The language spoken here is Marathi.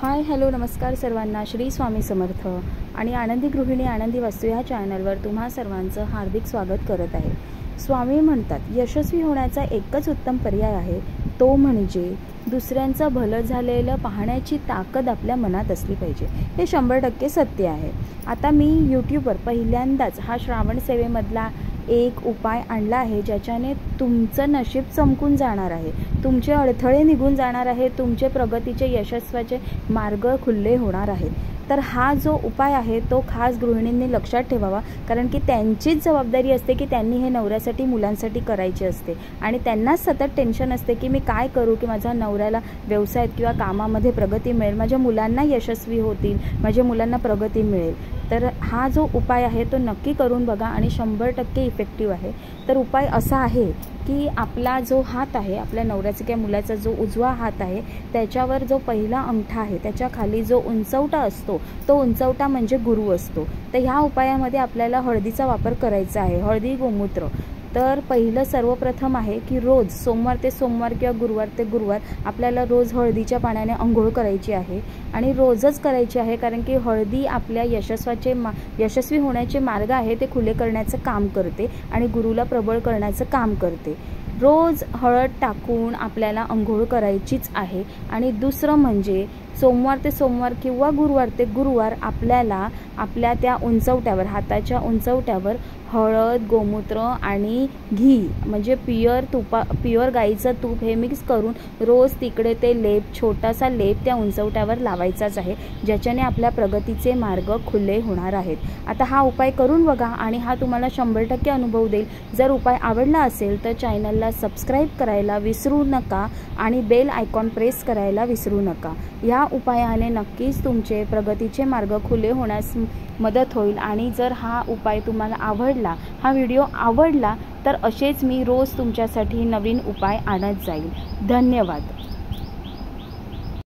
हाय हॅलो नमस्कार सर्वांना, श्री स्वामी समर्थ आणि आनंदी गृहिणी आनंदी वास्तू ह्या चॅनलवर तुम्हा सर्वांचं हार्दिक स्वागत करत आहे। स्वामी म्हणतात, यशस्वी होण्याचा एकच उत्तम पर्याय आहे, तो म्हणजे दुसऱ्यांचं भलं झालेलं पाहण्याची ताकद आपल्या मनात असली पाहिजे। हे 100% सत्य आहे। आता मी यूट्यूबवर पहिल्यांदाच हा श्रावण सेवेमधला एक उपाय आणला आहे, ज्याच्याने तुमचं नशीब चमकून जाणार आहे, तुमचे अडथळे निघून जाणार आहे, तुमचे प्रगतीचे यशस्वाचे मार्ग खुले होणार आहेत। तर हा जो उपाय आहे तो खास गृहिणींनी लक्षात ठेवावा, कारण की त्यांचीच जबाबदारी असते की त्यांनी हे नवऱ्यासाठी मुलांसाठी करायचे असते आणि त्यांनाच सतत टेन्शन असते की मी काय करू की माझ्या नवऱ्याला व्यवसायात किंवा कामामध्ये प्रगती मिळेल, माझ्या मुलांना यशस्वी होतील, माझ्या मुलांना प्रगती मिळेल। तर हा जो उपाय आहे तो नक्की करून बघा आणि 100% इफेक्टिव्ह आहे। तर उपाय असा आहे की आपला जो हात आहे, आपल्या नवऱ्याचा किंवा मुलाचा जो उजवा हात आहे, त्याच्यावर जो पहिला अंगठा आहे त्याच्या खाली जो उंचवटा असतो तो उंचवटा म्हणजे गुरु असतो। तर ह्या उपायामध्ये आपल्याला हळदीचा वापर करायचा आहे, हळदी गोमूत्र। तर पहिलं सर्वप्रथम आहे की रोज सोमवार ते सोमवार किंवा गुरुवार ते गुरुवार आपल्याला रोज हळदीच्या पाण्याने अंघोळ करायची आहे आणि रोजच करायची आहे, कारण की हळदी आपल्या यशस्वी होण्याचे मार्ग आहे ते खुले करण्याचं काम करते आणि गुरुला प्रबळ करण्याचं काम करते। रोज हळद टाकून आपल्याला अंघोळ करायचीच आहे। आणि दुसरं म्हणजे सोमवार ते सोमवार किंवा गुरुवार ते गुरुवार आपल्याला आपल्या त्या उंचवट्यावर, हाताच्या उंचवट्यावर हळद, गोमूत्र आणि घी म्हणजे प्युअर गाईचं तूप हे मिक्स करून रोज तिकडे ते लेप, छोटासा लेप त्या उंचवट्यावर लावायचाच आहे, ज्याच्याने आपल्या प्रगतीचे मार्ग खुले होणार आहेत। आता हा उपाय करून बघा आणि हा तुम्हाला 100% अनुभव देईल। जर उपाय आवडला असेल तर चॅनलला सबस्क्राईब करायला विसरू नका आणि बेल आयकॉन प्रेस करायला विसरू नका। या उपायाने नक्कीच तुमचे प्रगतीचे मार्ग खुले होण्यास मदत होईल। आणि जर हा उपाय तुम्हाला आवडला, हा व्हिडिओ आवडला, तर असेच मी रोज तुमच्यासाठी नवीन उपाय आणत जाईल। धन्यवाद।